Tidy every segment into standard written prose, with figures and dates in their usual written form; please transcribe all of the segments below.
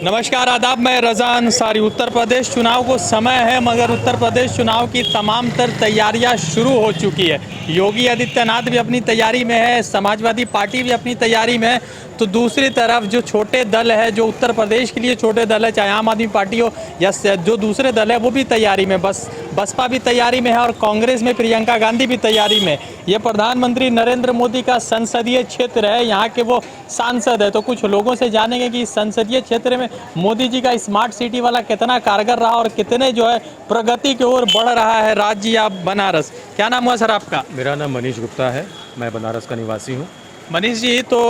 नमस्कार आदाब, मैं रज़ा अंसारी। उत्तर प्रदेश चुनाव को समय है, मगर उत्तर प्रदेश चुनाव की तमाम तर तैयारियां शुरू हो चुकी है। योगी आदित्यनाथ भी अपनी तैयारी में है, समाजवादी पार्टी भी अपनी तैयारी में है, तो दूसरी तरफ जो छोटे दल है, जो उत्तर प्रदेश के लिए छोटे दल है, चाहे आम आदमी पार्टी हो या जो दूसरे दल है, वो भी तैयारी में। बसपा भी तैयारी में है और कांग्रेस में प्रियंका गांधी भी तैयारी में। ये प्रधानमंत्री नरेंद्र मोदी का संसदीय क्षेत्र है, यहाँ के वो सांसद है, तो कुछ लोगों से जानेंगे कि इस संसदीय क्षेत्र में मोदी जी का स्मार्ट सिटी वाला कितना कारगर रहा और कितने जो है प्रगति की ओर बढ़ रहा है राज्य या बनारस। क्या नाम हुआ सर आपका? मेरा नाम मनीष गुप्ता है, मैं बनारस का निवासी हूँ। मनीष जी, तो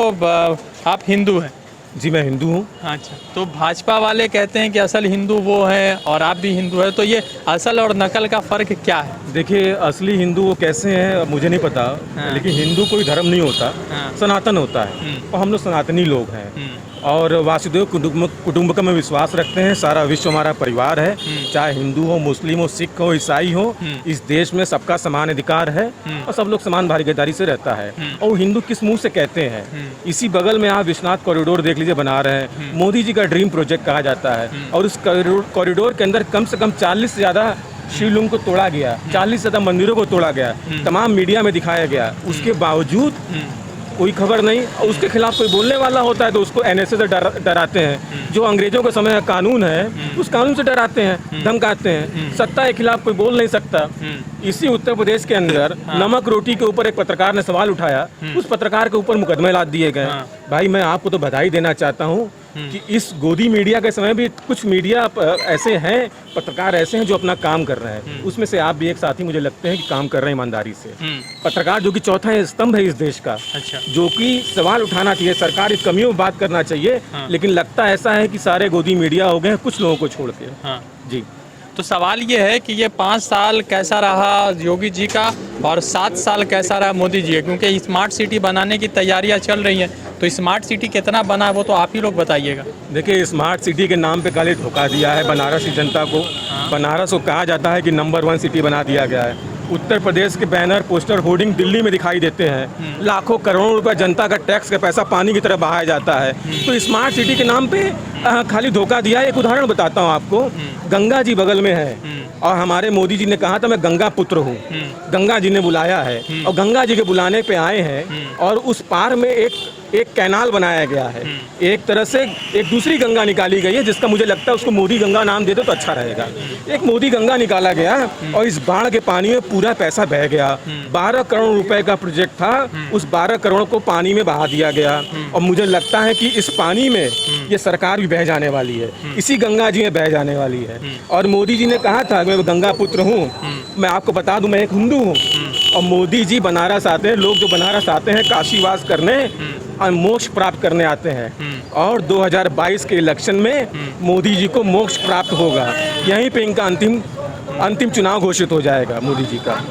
आप हिंदू हैं? जी, मैं हिंदू हूँ। अच्छा, तो भाजपा वाले कहते हैं कि असल हिंदू वो हैं और आप भी हिंदू हैं, तो ये असल और नकल का फ़र्क क्या है? देखिए, असली हिंदू वो कैसे हैं मुझे नहीं पता। हाँ। लेकिन हिंदू कोई धर्म नहीं होता, हाँ। सनातन होता है और हम लोग सनातनी लोग हैं और वासुदेव कुटुंबकम में विश्वास रखते हैं। सारा विश्व हमारा परिवार है, चाहे हिंदू हो, मुस्लिम हो, सिख हो, ईसाई हो। इस देश में सबका समान अधिकार है और सब लोग समान भागीदारी से रहता है। और हिंदू किस मुंह से कहते हैं? इसी बगल में आप विश्वनाथ कॉरिडोर देख लीजिए, बना रहे हैं, मोदी जी का ड्रीम प्रोजेक्ट कहा जाता है। और उस कॉरिडोर के अंदर कम से कम 40 से ज़्यादा शिवलिंग को तोड़ा गया, 40 से ज़्यादा मंदिरों को तोड़ा गया, तमाम मीडिया में दिखाया गया। उसके बावजूद कोई खबर नहीं, और उसके खिलाफ कोई बोलने वाला होता है तो उसको एनएसए से डराते हैं। जो अंग्रेजों के समय का कानून है, उस कानून से डराते हैं, धमकाते हैं। सत्ता के खिलाफ कोई बोल नहीं सकता। इसी उत्तर प्रदेश के अंदर नमक रोटी के ऊपर एक पत्रकार ने सवाल उठाया, उस पत्रकार के ऊपर मुकदमे लाद दिए गए। भाई, मैं आपको तो बधाई देना चाहता हूँ कि इस गोदी मीडिया के समय भी कुछ मीडिया ऐसे हैं, पत्रकार ऐसे हैं जो अपना काम कर रहे हैं। उसमें से आप भी एक साथी मुझे लगते हैं कि काम कर रहे हैं ईमानदारी से। पत्रकार जो कि चौथा स्तंभ है इस देश का। अच्छा। जो कि सवाल उठाना चाहिए, सरकार इस कमियों में बात करना चाहिए। लेकिन लगता ऐसा है कि सारे गोदी मीडिया हो गए हैं कुछ लोगों को छोड़ के। जी, तो सवाल ये है कि ये 5 साल कैसा रहा योगी जी का और 7 साल कैसा रहा मोदी जी का, क्योंकि स्मार्ट सिटी बनाने की तैयारियां चल रही हैं। तो स्मार्ट सिटी कितना बना है वो तो आप ही लोग बताइएगा। देखिए, स्मार्ट सिटी के नाम पे खाली धोखा दिया है बनारस की जनता को। बनारस को कहा जाता है कि नंबर 1 सिटी बना दिया गया है। उत्तर प्रदेश के बैनर, पोस्टर, होर्डिंग दिल्ली में दिखाई देते हैं। लाखों करोड़ों रुपए जनता का टैक्स का पैसा पानी की तरह बहाया जाता है। तो स्मार्ट सिटी के नाम पे खाली धोखा दिया है। एक उदाहरण बताता हूँ आपको। गंगा जी बगल में है और हमारे मोदी जी ने कहा था मैं गंगा पुत्र हूँ। गंगा जी ने बुलाया है और गंगा जी के बुलाने पे आए हैं और उस पार में एक कैनाल बनाया गया है। एक तरह से एक दूसरी गंगा निकाली गई है, जिसका मुझे लगता है उसको मोदी गंगा नाम दे दो तो अच्छा रहेगा। एक मोदी गंगा निकाला गया और इस बाढ़ के पानी में पूरा पैसा बह गया। 12 करोड़ रुपए का प्रोजेक्ट था, उस 12 करोड़ को पानी में बहा दिया गया। और मुझे लगता है कि इस पानी में ये सरकार भी बह जाने वाली है, इसी गंगा जी में बह जाने वाली है। और मोदी जी ने कहा था मैं गंगा पुत्र हूँ। मैं आपको बता दूं, मैं एक हिंदू हूँ और मोदी जी बनारस आते हैं। लोग जो बनारस आते हैं काशीवास करने और मोक्ष प्राप्त करने आते हैं। और 2022 के इलेक्शन में मोदी जी को मोक्ष प्राप्त होगा। यहीं पे इनका अंतिम चुनाव घोषित हो जाएगा मोदी जी का।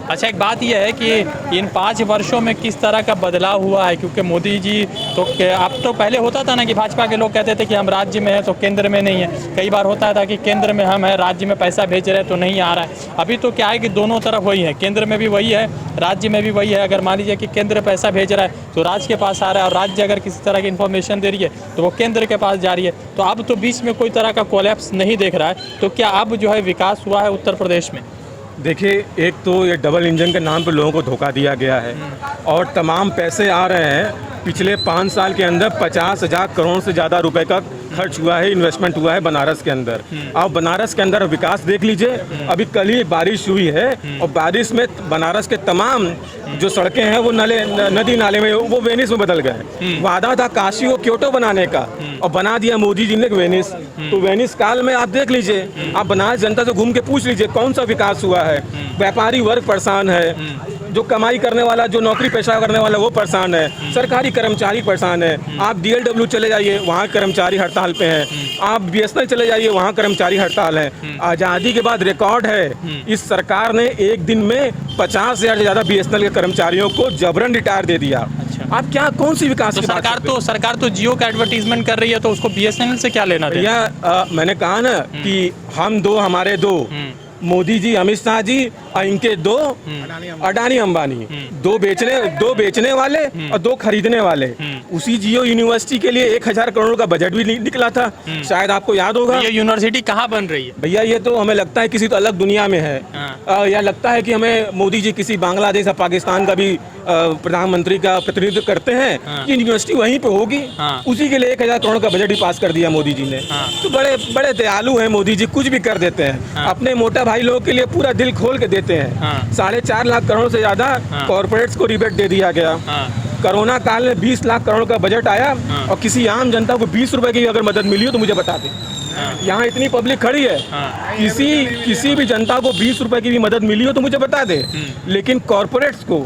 अच्छा, एक बात यह है कि इन 5 वर्षों में किस तरह का बदलाव हुआ है, क्योंकि मोदी जी तो अब तो पहले होता था ना कि भाजपा के लोग कहते थे कि हम राज्य में हैं तो केंद्र में नहीं है। कई बार होता था कि केंद्र में हम हैं, राज्य में पैसा भेज रहे हैं तो नहीं आ रहा है। अभी तो क्या है कि दोनों तरफ वही है, केंद्र में भी वही है, राज्य में भी वही है। अगर मान लीजिए कि केंद्र पैसा भेज रहा है तो राज्य के पास आ रहा है, और राज्य अगर किसी तरह की इन्फॉर्मेशन दे रही है तो वो केंद्र के पास जा रही है। तो अब तो बीच में कोई तरह का कोलैप्स नहीं देख रहा है। तो क्या अब जो है विकास हुआ है उत्तर प्रदेश में? देखिए, एक तो ये डबल इंजन के नाम पे लोगों को धोखा दिया गया है और तमाम पैसे आ रहे हैं। पिछले 5 साल के अंदर 50,000 करोड़ से ज़्यादा रुपए का खर्च हुआ है, इन्वेस्टमेंट हुआ है बनारस के अंदर। आप बनारस के अंदर विकास देख लीजिए। अभी कल ही बारिश हुई है और बारिश में बनारस के तमाम जो सड़कें हैं वो नदी नाले में, वो वेनिस में बदल गए। वादा था काशी को क्योटो बनाने का और बना दिया मोदी जी ने वेनिस। तो वेनिस काल में आप देख लीजिए, आप बनारस जनता से घूम के पूछ लीजिए कौन सा विकास हुआ है। व्यापारी वर्ग परेशान है, जो कमाई करने वाला, जो नौकरी पेशा करने वाला वो परेशान है, सरकारी कर्मचारी परेशान है। आप DLW चले जाइए, वहाँ कर्मचारी हड़ताल पे हैं। आप BSNL चले जाइए, वहाँ कर्मचारी हड़ताल हैं। आज़ादी के बाद रिकॉर्ड है, इस सरकार ने एक दिन में 50,000 से ज़्यादा BSNL के कर्मचारियों को जबरन रिटायर दे दिया। आप क्या कौन सी विकास तो की बात करते हैं? सरकार तो जियो का एडवर्टीजमेंट कर रही है, तो उसको BSNL से क्या लेना देना? मैंने कहा ना कि हम दो हमारे दो, मोदी जी, अमित शाह जी और इनके दो अडानी अंबानी, दो बेचने वाले और दो खरीदने वाले। उसी जियो यूनिवर्सिटी के लिए 1000 करोड़ का बजट भी निकला था, शायद आपको याद होगा। ये यूनिवर्सिटी कहाँ बन रही है भैया? ये तो हमें लगता है किसी तो अलग दुनिया में है। या लगता है कि हमें मोदी जी किसी बांग्लादेश या पाकिस्तान का भी प्रधानमंत्री का प्रतिनिधित्व करते हैं। ये यूनिवर्सिटी वहीं पे होगी। उसी के लिए 1000 करोड़ का बजट भी पास कर दिया मोदी जी ने। तो बड़े बड़े दयालु हैं मोदी जी, कुछ भी कर देते हैं। अपने मोटा भाई लोगों के लिए पूरा दिल खोल के देते हैं। 4.5 लाख करोड़ से ज्यादा कॉर्पोरेट्स को रिबेट दे दिया गया। कोरोना काल में 20 लाख करोड़ का बजट आया और किसी आम जनता को 20 रुपए की अगर मदद मिली हो तो मुझे बता दें। यहाँ इतनी पब्लिक खड़ी है, किसी भी जनता को 20 रुपए की भी मदद मिली हो तो मुझे बता दे। लेकिन कॉर्पोरेट्स को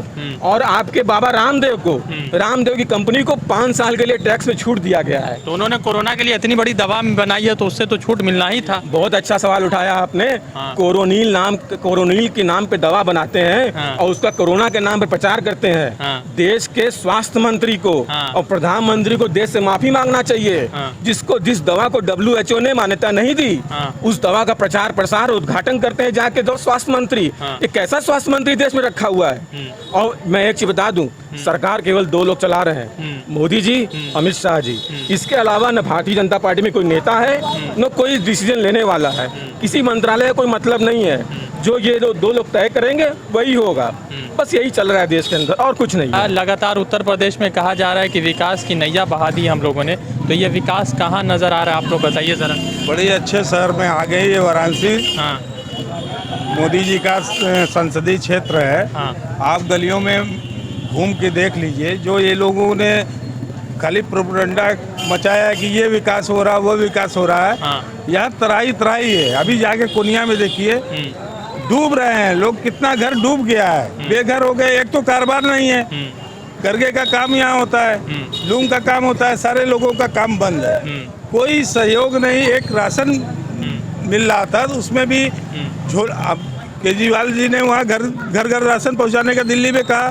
और आपके बाबा रामदेव की कंपनी को 5 साल के लिए टैक्स में छूट दिया गया है। तो उन्होंने कोरोना के लिए इतनी बड़ी दवा बनाई है तो उससे तो छूट मिलना ही था। बहुत अच्छा सवाल उठाया आपने। कोरोनिल के नाम पे दवा बनाते हैं और उसका कोरोना के नाम पे प्रचार करते हैं। देश के स्वास्थ्य मंत्री को और प्रधानमंत्री को देश से माफी मांगना चाहिए। जिस दवा को WHO ने मान्यता नहीं दी, उस दवा का प्रचार प्रसार उद्घाटन करते हैं जाके दो स्वास्थ्य मंत्री। एक कैसा स्वास्थ्य मंत्री देश में रखा हुआ है। और मैं एक चीज बता दूं, सरकार केवल 2 लोग चला रहे हैं, मोदी जी, अमित शाह जी। इसके अलावा न भारतीय जनता पार्टी में कोई नेता है, न कोई डिसीजन लेने वाला है। किसी मंत्रालय का कोई मतलब नहीं है। जो ये 2 लोग तय करेंगे वही होगा। बस यही चल रहा है देश के अंदर, और कुछ नहीं। लगातार उत्तर प्रदेश में कहा जा रहा है कि विकास की नैया बहा दी हम लोगों ने, तो ये विकास कहाँ नजर आ रहा है आप लोग बताइए जरा। बड़े अच्छे शहर में आ गए ये वाराणसी। मोदी जी का संसदीय क्षेत्र है। आप गलियों में घूम के देख लीजिए, जो ये लोगों ने खाली प्रोपेगेंडा मचाया है कि ये विकास हो रहा है, वो विकास हो रहा है। यहाँ तराई है। अभी जाके कोनिया में देखिए, डूब रहे हैं लोग। कितना घर डूब गया है, बेघर हो गए। एक तो कारोबार नहीं है, करगे का काम यहाँ होता है, लूम का काम होता है, सारे लोगों का काम बंद है। कोई सहयोग नहीं। एक राशन मिल रहा था तो उसमें भी अब केजरीवाल जी ने वहाँ घर राशन पहुँचाने का दिल्ली में कहा,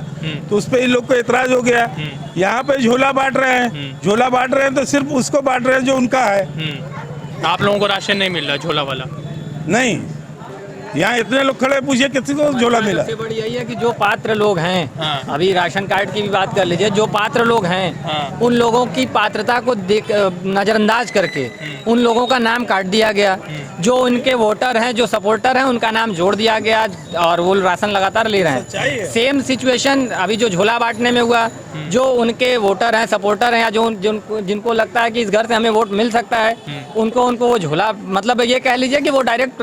तो उस पर इन लोग को एतराज हो गया। यहाँ पे झोला बांट रहे हैं तो सिर्फ उसको बांट रहे हैं जो उनका है। आप लोगों को राशन नहीं मिल रहा झोला वाला? नहीं, यहाँ इतने लोग खड़े, पूछिए किसी को झोला मिला। सबसे बड़ी यही है कि जो पात्र लोग हैं, अभी राशन कार्ड की भी बात कर लीजिए, जो पात्र लोग हैं उन लोगों की पात्रता को नजरअंदाज करके उन लोगों का नाम काट दिया गया। जो उनके वोटर हैं, जो सपोर्टर हैं, उनका नाम जोड़ दिया गया और वो राशन लगातार ले रहे हैं। सेम सिचुएशन अभी जो झोला बांटने में हुआ। जो उनके वोटर हैं, सपोर्टर हैं, या जिनको लगता है कि इस घर से हमें वोट मिल सकता है, उनको वो झोला, मतलब ये कह लीजिए कि वो डायरेक्ट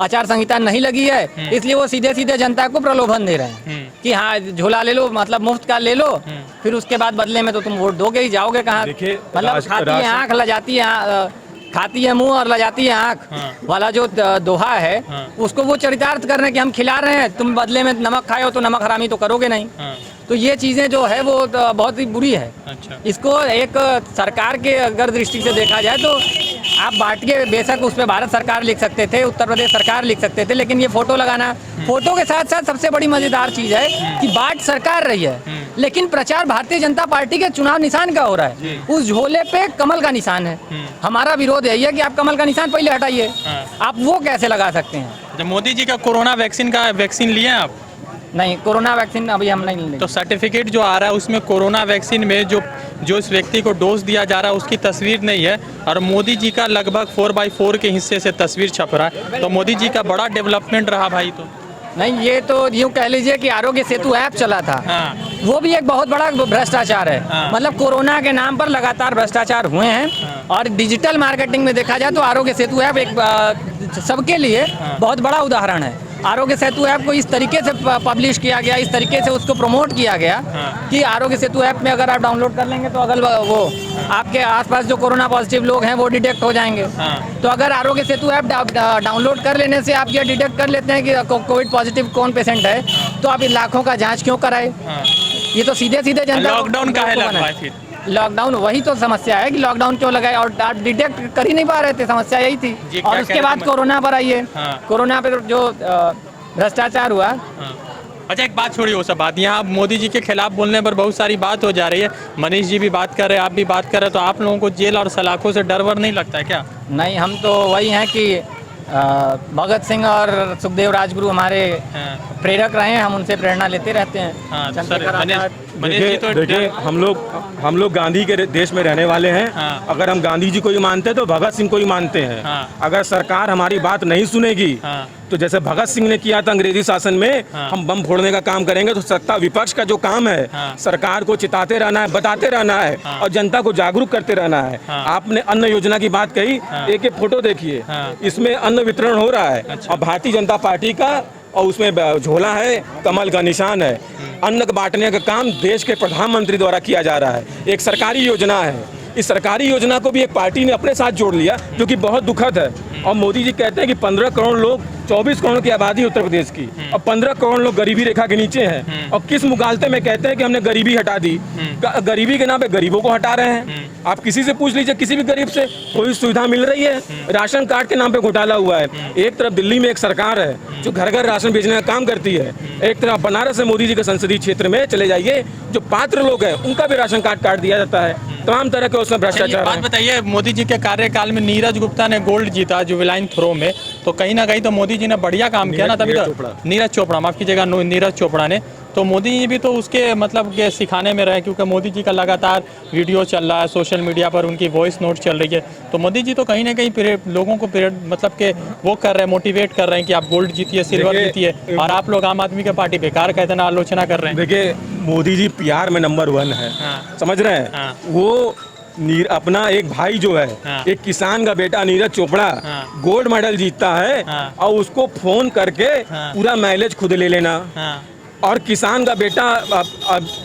आचार संहिता नहीं लगी है, इसलिए वो सीधे जनता को प्रलोभन दे रहे हैं कि हाँ झोला ले लो, मतलब मुफ्त का ले लो, फिर उसके बाद बदले में तो तुम वोट दोगे ही, जाओगे कहाँ। मतलब खाती है आँख, लजाती है, खाती है मुंह और लजाती है आँख वाला जो दोहा है, उसको वो चरितार्थ कर रहे हैं कि हम खिला रहे हैं, तुम बदले में नमक खाए हो तो नमक हरामी तो करोगे नहीं। तो ये चीज़ें जो है वो बहुत ही बुरी है। इसको एक सरकार के अगर दृष्टि से देखा जाए तो आप बांट के, बेशक उस पर भारत सरकार लिख सकते थे, उत्तर प्रदेश सरकार लिख सकते थे, लेकिन ये फोटो लगाना, फोटो के साथ साथ सबसे बड़ी मजेदार चीज़ है कि बांट सरकार रही है लेकिन प्रचार भारतीय जनता पार्टी के चुनाव निशान का हो रहा है। उस झोले पे कमल का निशान है। हमारा विरोध यही है कि आप कमल का निशान पहले हटाइए, आप वो कैसे लगा सकते हैं। जब मोदी जी का कोरोना वैक्सीन लिए आप? नहीं, कोरोना वैक्सीन अभी हम नहीं ले। तो सर्टिफिकेट जो आ रहा है उसमें कोरोना वैक्सीन में जो इस व्यक्ति को डोज दिया जा रहा है उसकी तस्वीर नहीं है, और मोदी जी का लगभग 4x4 के हिस्से से तस्वीर छप रहा है। तो मोदी जी का बड़ा डेवलपमेंट रहा भाई। तो नहीं, ये तो यूँ कह लीजिए कि आरोग्य सेतु ऐप चला था, वो भी एक बहुत बड़ा भ्रष्टाचार है। मतलब कोरोना के नाम पर लगातार भ्रष्टाचार हुए हैं। और डिजिटल मार्केटिंग में देखा जाए तो आरोग्य सेतु ऐप एक सबके लिए बहुत बड़ा उदाहरण है। आरोग्य सेतु ऐप को इस तरीके से पब्लिश किया गया, इस तरीके से उसको प्रमोट किया गया कि आरोग्य सेतु ऐप में अगर आप डाउनलोड कर लेंगे तो अगर वो आपके आसपास जो कोरोना पॉजिटिव लोग हैं वो डिटेक्ट हो जाएंगे। तो अगर आरोग्य सेतु ऐप डाउनलोड कर लेने से आप ये डिटेक्ट कर लेते हैं कि कोविड पॉजिटिव कौन पेशेंट है, तो आप लाखों का जाँच क्यों कराए। ये तो सीधे जनता। लॉकडाउन का है फिर लॉकडाउन, वही तो समस्या है कि लॉकडाउन क्यों लगाए और आप डिटेक्ट कर ही नहीं पा रहे थे, समस्या यही थी। और उसके बाद कोरोना पर आइए, कोरोना पे जो भ्रष्टाचार हुआ। अच्छा, एक बात छोड़िए वो सब बात, यहाँ मोदी जी के खिलाफ बोलने पर बहुत सारी बात हो जा रही है। मनीष जी भी बात कर रहे हैं, आप भी बात कर रहे हैं, तो आप लोगों को जेल और सलाखों से डर वर नहीं लगता है क्या? नहीं, हम तो वही हैं कि भगत सिंह और सुखदेव राजगुरु हमारे प्रेरक रहे हैं, हम उनसे प्रेरणा लेते रहते हैं। हाँ, तो सर, चंद्रशेखर आजाद। मनीष जी तो देखिए हम लोग गांधी के देश में रहने वाले हैं। हाँ। अगर हम गांधी जी को ही मानते हैं तो भगत सिंह को ही मानते हैं। हाँ। अगर सरकार हमारी बात नहीं सुनेगी हाँ। तो जैसे भगत सिंह ने किया था अंग्रेजी शासन में, हम बम फोड़ने का काम करेंगे। तो सत्ता विपक्ष का जो काम है, सरकार को चिताते रहना है, बताते रहना है और जनता को जागरूक करते रहना है। आपने अन्न योजना की बात कही, एक एक फोटो देखिए, इसमें अन्न वितरण हो रहा है और भारतीय जनता पार्टी का, और उसमें झोला है, कमल का निशान है। अन्न बांटने का काम देश के प्रधानमंत्री द्वारा किया जा रहा है, एक सरकारी योजना है। इस सरकारी योजना को भी एक पार्टी ने अपने साथ जोड़ लिया, जो कि बहुत दुखद है। और मोदी जी कहते हैं कि 15 करोड़ लोग, 24 करोड़ की आबादी उत्तर प्रदेश की, और 15 करोड़ लोग गरीबी रेखा के नीचे हैं। और किस मुगालते में कहते हैं कि हमने गरीबी हटा दी। गरीबी के नाम पे गरीबों को हटा रहे हैं। आप किसी से पूछ लीजिए, किसी भी गरीब से कोई सुविधा मिल रही है? राशन कार्ड के नाम पे घोटाला हुआ है। एक तरफ दिल्ली में एक सरकार है जो घर घर राशन भेजने का काम करती है, एक तरफ बनारस में मोदी जी के संसदीय क्षेत्र में चले जाइए, जो पात्र लोग हैं उनका भी राशन कार्ड काट दिया जाता है। तमाम तरह के उसमें भ्रष्टाचार बात है। बताइए, मोदी जी के कार्यकाल में नीरज गुप्ता ने गोल्ड जीता जुवेलाइन थ्रो में, तो कहीं ना कहीं तो मोदी जी ने बढ़िया काम किया ना। तभी तो नीरज चोपड़ा, माफ कीजिएगा, नीरज चोपड़ा ने, तो मोदी जी भी तो उसके मतलब के सिखाने में रहे, क्योंकि मोदी जी का लगातार वीडियो चल रहा है, सोशल मीडिया पर उनकी वॉइस नोट चल रही है। तो मोदी जी तो कहीं ना कहीं लोगों को मतलब के वो कर रहे हैं, मोटिवेट कर रहे हैं कि आप गोल्ड जीतिए, सिल्वर जीतिए, और आप लोग आम आदमी की पार्टी बेकार का इतना आलोचना कर रहे हैं। देखिए, मोदी जी PR में नंबर 1 है। समझ रहे हैं? वो अपना एक भाई जो है, एक किसान का बेटा नीरज चोपड़ा गोल्ड मेडल जीतता है, और उसको फोन करके पूरा माइलेज खुद ले लेना, और किसान का बेटा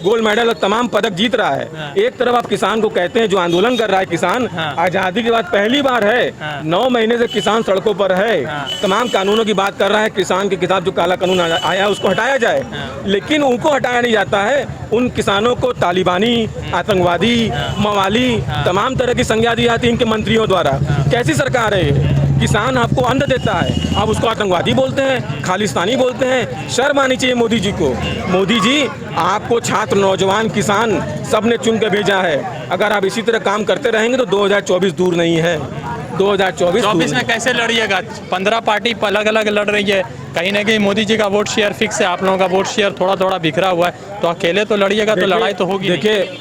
गोल्ड मेडल और तमाम पदक जीत रहा है। एक तरफ आप किसान को कहते हैं, जो आंदोलन कर रहा है किसान, आजादी के बाद पहली बार है 9 महीने से किसान सड़कों पर है, तमाम कानूनों की बात कर रहा है, किसान के खिलाफ जो काला कानून आया है उसको हटाया जाए, लेकिन उनको हटाया नहीं जाता है। उन किसानों को तालिबानी, आतंकवादी, मवाली, तमाम तरह की संज्ञा दी जाती है इनके मंत्रियों द्वारा। कैसी सरकार है ये? किसान आपको अन्न देता है, आप उसको आतंकवादी बोलते हैं, खालिस्तानी बोलते हैं। शर्म आनी चाहिए मोदी जी को। मोदी जी, आपको छात्र, नौजवान, किसान सब ने चुन के भेजा है। अगर आप इसी तरह काम करते रहेंगे तो 2024 दूर नहीं है। 2024 में कैसे लड़िएगा? 15 पार्टी अलग अलग लड़ रही है, कहीं ना कहीं मोदी जी का वोट शेयर फिक्स है, आप लोगों का वोट शेयर थोड़ा थोड़ा बिखरा हुआ है, तो अकेले तो लड़िएगा तो लड़ाई तो होगी। देखिए,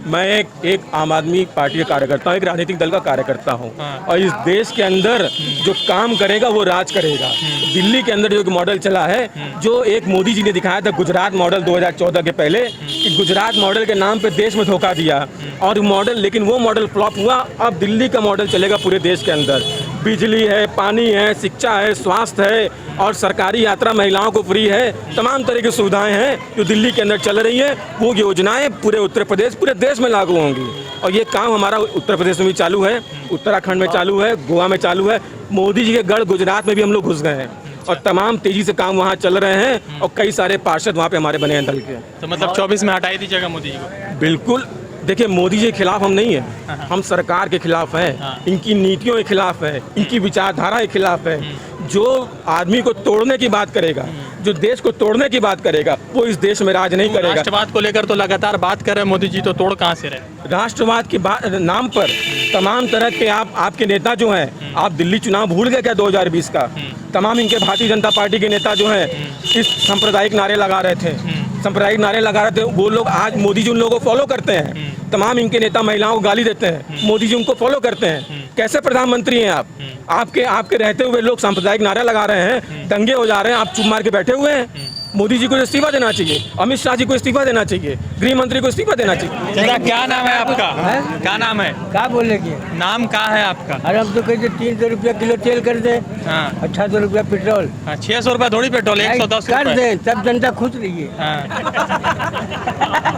मैं एक आम आदमी पार्टी का कार्यकर्ता हूँ, एक राजनीतिक दल का कार्यकर्ता हूँ, और इस देश के अंदर जो काम करेगा वो राज करेगा। दिल्ली के अंदर जो मॉडल चला है, जो एक मोदी जी ने दिखाया था गुजरात मॉडल 2014 के पहले, कि गुजरात मॉडल के नाम पे देश में धोखा दिया, और मॉडल, लेकिन वो मॉडल फ्लॉप हुआ। अब दिल्ली का मॉडल चलेगा पूरे देश के अंदर। बिजली है, पानी है, शिक्षा है, स्वास्थ्य है, और सरकारी यात्रा महिलाओं को फ्री है। तमाम तरह की सुविधाएं हैं जो दिल्ली के अंदर चल रही हैं, वो योजनाएं पूरे उत्तर प्रदेश, पूरे देश में लागू होंगी। और ये काम हमारा उत्तर प्रदेश में भी चालू है, उत्तराखंड में चालू है, गोवा में चालू है। मोदी जी के गढ़ गुजरात में भी हम लोग घुस गए हैं, और तमाम तेजी से काम वहाँ चल रहे हैं, और कई सारे पार्षद वहाँ पे हमारे बने हैं दल के। तो मतलब 24 में हटा ही दीजिएगा मोदी जी को? बिल्कुल। देखिए, मोदी जी के खिलाफ हम नहीं हैं, हम सरकार के खिलाफ हैं, इनकी नीतियों के खिलाफ है, इनकी विचारधारा के खिलाफ है। जो आदमी को तोड़ने की बात करेगा, जो देश को तोड़ने की बात करेगा, वो इस देश में राज नहीं करेगा। राष्ट्रवाद को लेकर तो लगातार बात कर रहे हैं मोदी जी, तो तोड़ कहाँ से रहे? राष्ट्रवाद के नाम पर तमाम तरह के आपके नेता जो हैं, आप दिल्ली चुनाव भूल गए क्या 2020 का? तमाम इनके भारतीय जनता पार्टी के नेता जो हैं इस सांप्रदायिक नारे लगा रहे थे, सांप्रदायिक नारे लगा रहे थे। वो लोग आज मोदी जी उन लोगों को फॉलो करते हैं। तमाम इनके नेता महिलाओं को गाली देते हैं, मोदी जी उनको फॉलो करते हैं। कैसे प्रधानमंत्री हैं आप? आपके रहते हुए लोग सांप्रदायिक नारा लगा रहे हैं, दंगे हो जा रहे हैं, आप चुप मार के बैठे हुए हैं। मोदी जी को इस्तीफा देना चाहिए, अमित शाह जी को इस्तीफा देना चाहिए, गृह मंत्री को इस्तीफा देना चाहिए। चाचा, क्या नाम है आपका? क्या नाम है? क्या बोलेगी? नाम क्या है आपका? अरे हम तो कहते 300 रुपया किलो तेल कर दे, हाँ। 1800 रुपया पेट्रोल, 600 रुपया थोड़ी पेट्रोल, 110 कर दे, सब जनता खुश रही है।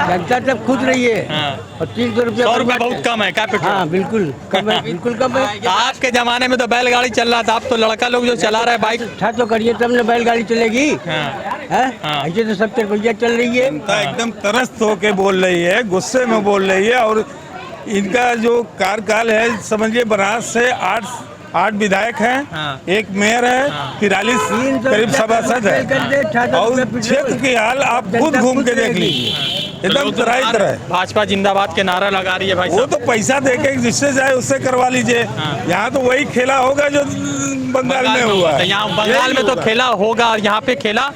जनता सब खुश रही है। और 300 रुपया 100 रुपया बहुत कम है क्या पेट्रोल? हाँ बिल्कुल कम है, बिल्कुल कम है। आपके जमाने में तो बैलगाड़ी चल रहा था, आप तो लड़का लोग जो चला रहे बाइक। अच्छा तो करिए तब न बैलगाड़ी चलेगी। ऐसे तो 70 रुपया चल रही है। एकदम तरस होके बोल रही है, गुस्से में बोल रही है। और इनका जो कार्यकाल है, समझिए बनारस से 8 विधायक हैं, एक मेयर है, 43 करीब सभासद है, और क्षेत्र की हाल आप खुद घूम के देख लीजिए। एकदम तरह तरह। भाजपा जिंदाबाद के नारा लगा रही है भाई वो साहब। तो पैसा दे के जिससे जाए उससे करवा लीजिए। यहाँ तो वही खेला होगा जो बंगाल में हुआ तो है। यहाँ बंगाल यही में तो होगा। खेला होगा और यहाँ पे खेला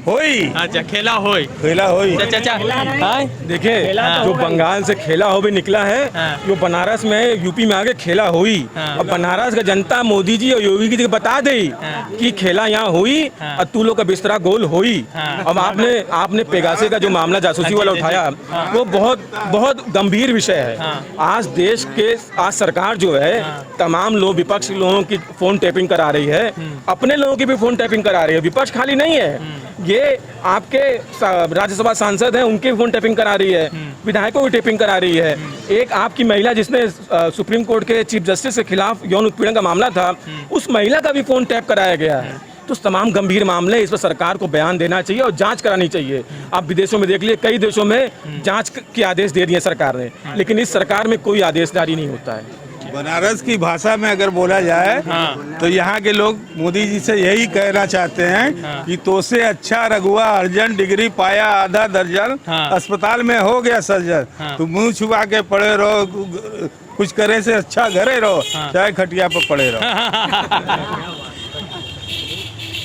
होई अच्छा खेला होई। खेला होई। अच्छा देखिए जो बंगाल से खेला हो भी निकला है, हाँ। जो बनारस में यूपी में आगे खेला हुई, हाँ। और बनारस का जनता मोदी जी और योगी जी को बता दे हाँ। कि खेला यहाँ हुई हाँ। और तू लोग का बिस्तरा गोल हुई। हाँ। अब आपने पेगासे का जो मामला जासूसी वाला उठाया, वो बहुत बहुत गंभीर विषय है। हाँ। आज देश के आज सरकार जो है तमाम लोग विपक्ष लोगों की फोन टैपिंग करा रही है, अपने लोगों की भी फोन टैपिंग करा रही है। विपक्ष खाली नहीं है, ये आपके राज्यसभा सांसद हैं उनके भी फोन टैपिंग करा रही है, विधायकों की टैपिंग करा रही है। एक आपकी महिला जिसने सुप्रीम कोर्ट के चीफ जस्टिस के खिलाफ यौन उत्पीड़न का मामला था, उस महिला का भी फोन टैप कराया गया है। तो तमाम गंभीर मामले, इस पर सरकार को बयान देना चाहिए और जांच करानी चाहिए। आप विदेशों में देख लिए, कई देशों में जांच के आदेश दे दिए सरकार ने, लेकिन इस सरकार में कोई आदेश जारी नहीं होता है। बनारस की भाषा में अगर बोला जाए तो यहाँ के लोग मोदी जी से यही कहना चाहते हैं कि तो से अच्छा रघुआ अर्जन, डिग्री पाया आधा दर्जन, अस्पताल में हो गया सर्जन, तो मुंह छुपा के पड़े रहो, कुछ करे से अच्छा घरे रहो, चाहे खटिया पर पड़े रहो।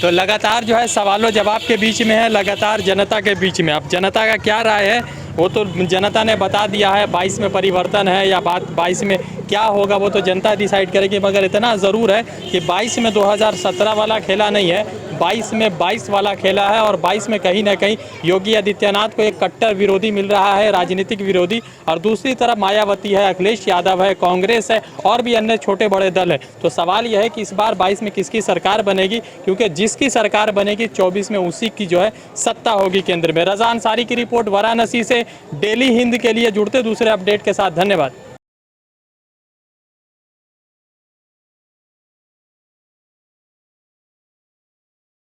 तो लगातार जो है सवालों जवाब के बीच में है, लगातार जनता के बीच में। अब जनता का क्या राय है वो तो जनता ने बता दिया है। 22 में परिवर्तन है या बात 22 में क्या होगा वो तो जनता डिसाइड करेगी। मगर इतना ज़रूर है कि 22 में 2017 वाला खेला नहीं है, 22 में 22 वाला खेला है। और 22 में कहीं ना कहीं योगी आदित्यनाथ को एक कट्टर विरोधी मिल रहा है, राजनीतिक विरोधी। और दूसरी तरफ मायावती है, अखिलेश यादव है, कांग्रेस है और भी अन्य छोटे बड़े दल है। तो सवाल यह है कि इस बार 22 में किसकी सरकार बनेगी, क्योंकि जिसकी सरकार बनेगी 24 में उसी की जो है सत्ता होगी केंद्र में। रज़ा अंसारी की रिपोर्ट वाराणसी से। डेली हिंद के लिए जुड़ते दूसरे अपडेट के साथ। धन्यवाद।